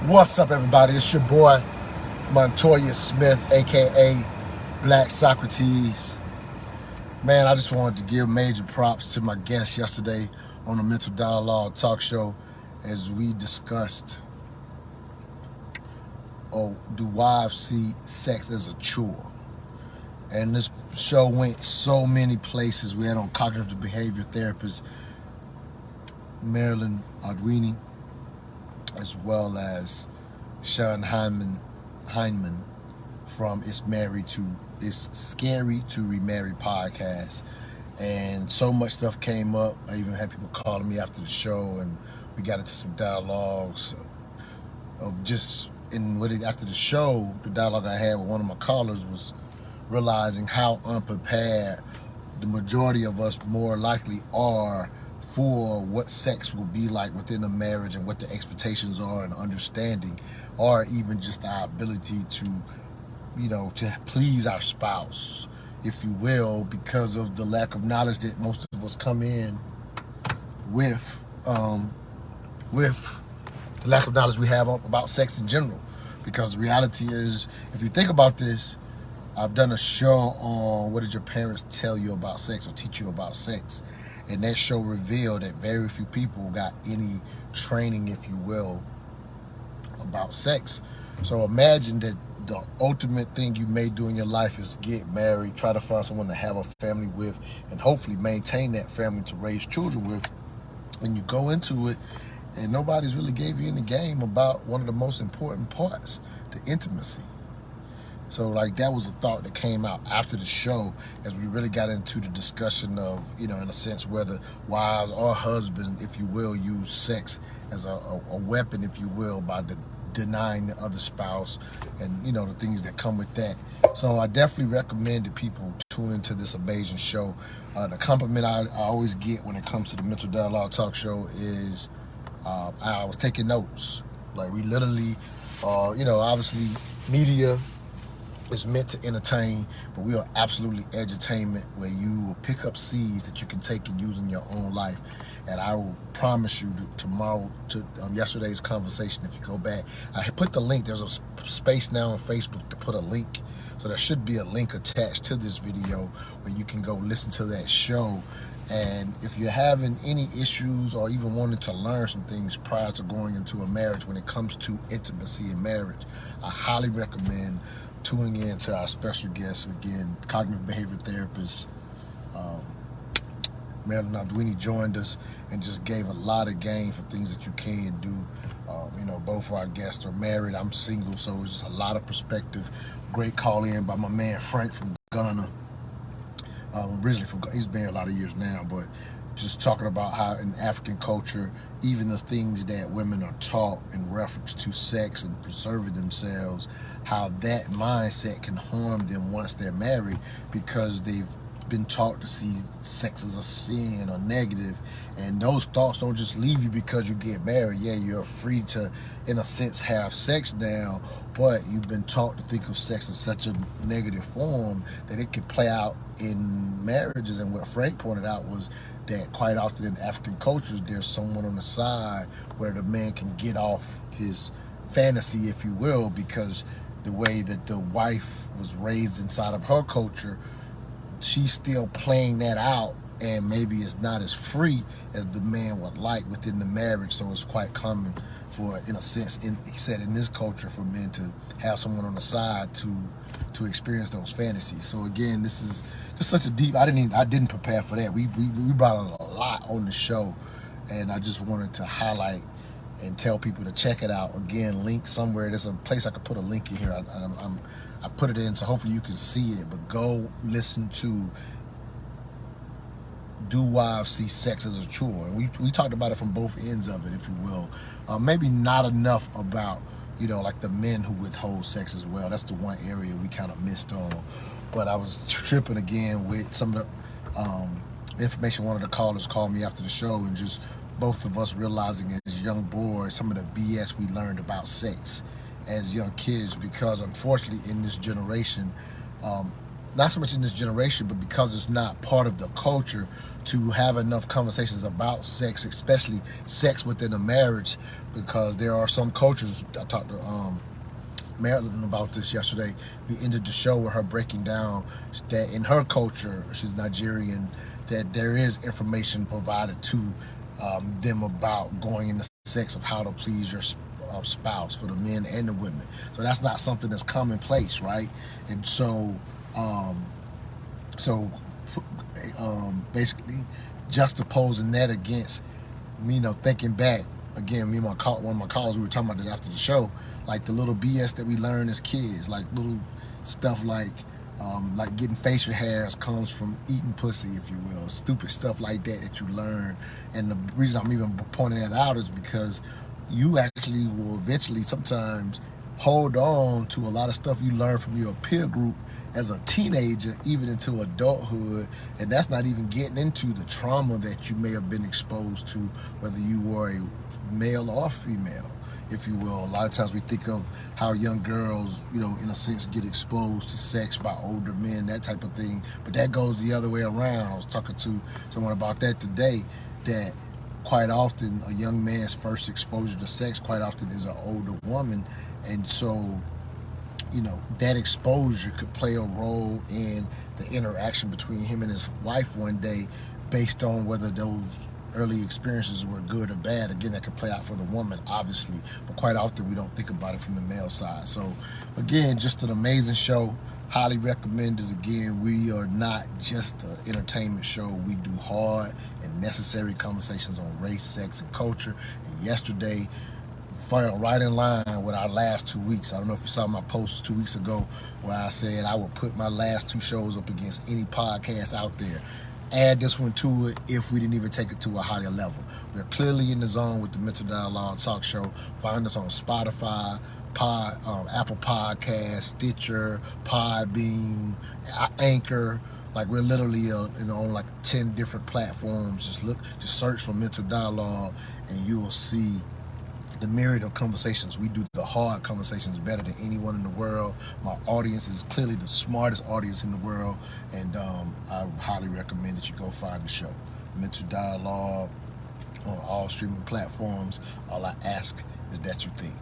What's up, everybody? It's your boy, Montoya Smith, aka Black Socrates. Man, I just wanted to give major props to my guest yesterday on the Mental Dialogue talk show as we discussed, do wives see sex as a chore? And this show went so many places. We had on cognitive behavior therapist Marilyn Arduini, as well as Sean Heineman from It's Scary to Remarry podcast. And so much stuff came up. I even had people calling me after the show, and we got into some dialogues of just, after the show, the dialogue I had with one of my callers was realizing how unprepared the majority of us more likely are for what sex will be like within a marriage and what the expectations are and understanding, or even just our ability to, to please our spouse, if you will, because of the lack of knowledge that most of us come in with the lack of knowledge we have about sex in general. Because the reality is, if you think about this, I've done a show on what did your parents tell you about sex or teach you about sex. And that show revealed that very few people got any training, if you will, about sex. So imagine that the ultimate thing you may do in your life is get married, try to find someone to have a family with, and hopefully maintain that family to raise children with. And you go into it, and nobody's really gave you any game about one of the most important parts, the intimacy. So that was a thought that came out after the show as we really got into the discussion of, in a sense, whether wives or husbands, if you will, use sex as a weapon, if you will, by denying the other spouse and, the things that come with that. So I definitely recommend that people tune into this amazing show. The compliment I always get when it comes to the Mental Dialogue talk show is I was taking notes. We literally, obviously media is meant to entertain, but we are absolutely edutainment, where you will pick up seeds that you can take and use in your own life. And I will promise you tomorrow, to yesterday's conversation, if you go back, I put the link. There's a space now on Facebook to put a link. So there should be a link attached to this video where you can go listen to that show. And if you're having any issues or even wanting to learn some things prior to going into a marriage when it comes to intimacy in marriage, I highly recommend tuning in to our special guest, again, cognitive behavior therapist Marilyn Arduini joined us and just gave a lot of game for things that you can do. Both of our guests are married. I'm single, so it's just a lot of perspective. Great call in by my man Frank from Ghana. Originally from, he's been here a lot of years now, but just talking about how in African culture, even the things that women are taught in reference to sex and preserving themselves, how that mindset can harm them once they're married, because they've been taught to see sex as a sin or negative. And those thoughts don't just leave you because you get married. Yeah, you're free to, in a sense, have sex now, but you've been taught to think of sex in such a negative form that it can play out in marriages. And what Frank pointed out was that quite often in African cultures, there's someone on the side where the man can get off his fantasy, if you will, because the way that the wife was raised inside of her culture, she's still playing that out, and maybe it's not as free as the man would like within the marriage. So it's quite common for, in a sense, he said in this culture, for men to have someone on the side to experience those fantasies. So again, this is just such a deep, I didn't prepare for that. We brought a lot on the show, and I just wanted to highlight and tell people to check it out. Again, link somewhere. There's a place I could put a link in here. I put it in, so hopefully you can see it. But go listen to Do Wives See Sex as a Chore? We talked about it from both ends of it, if you will. Maybe not enough about, the men who withhold sex as well. That's the one area we kind of missed on. But I was tripping again with some of the information one of the callers called me after the show, and just both of us realizing as young boys some of the BS we learned about sex as young kids, because unfortunately in this generation, not so much in this generation, but because it's not part of the culture to have enough conversations about sex, especially sex within a marriage, because there are some cultures. I talked to Marilyn about this yesterday. We ended the show with her breaking down that in her culture, she's Nigerian, that there is information provided to them about going into sex, of how to please your spouse, for the men and the women. So that's not something that's commonplace, right? And so, so basically, juxtaposing that against, thinking back again, me and one of my colleagues, we were talking about this after the show, like the little BS that we learn as kids, like little stuff like getting facial hairs comes from eating pussy, if you will, stupid stuff like that that you learn. And the reason I'm even pointing that out is because you actually will eventually sometimes hold on to a lot of stuff you learn from your peer group as a teenager, even into adulthood, and that's not even getting into the trauma that you may have been exposed to, whether you were a male or female, if you will. A lot of times we think of how young girls, in a sense, get exposed to sex by older men, that type of thing, but that goes the other way around. I was talking to someone about that today, that quite often a young man's first exposure to sex quite often is an older woman, and so that exposure could play a role in the interaction between him and his wife one day, based on whether those early experiences were good or bad. Again, that could play out for the woman, obviously, but quite often we don't think about it from the male side. So again, just an amazing show. Highly recommended. Again, we are not just an entertainment show. We do hard and necessary conversations on race, sex, and culture. And yesterday fell right in line with our last 2 weeks. I don't know if you saw my post 2 weeks ago where I said I would put my last two shows up against any podcast out there. Add this one to it if we didn't even take it to a higher level. We're clearly in the zone with the Mental Dialogue Talk Show. Find us on Spotify, Apple Podcasts, Stitcher, Podbean, Anchor. Like, we're literally on like 10 different platforms. Just search for Mental Dialogue, and you will see the myriad of conversations. We do the hard conversations better than anyone in the world. My audience is clearly the smartest audience in the world, and I highly recommend that you go find the show. Mental Dialogue on all streaming platforms. All I ask is that you think.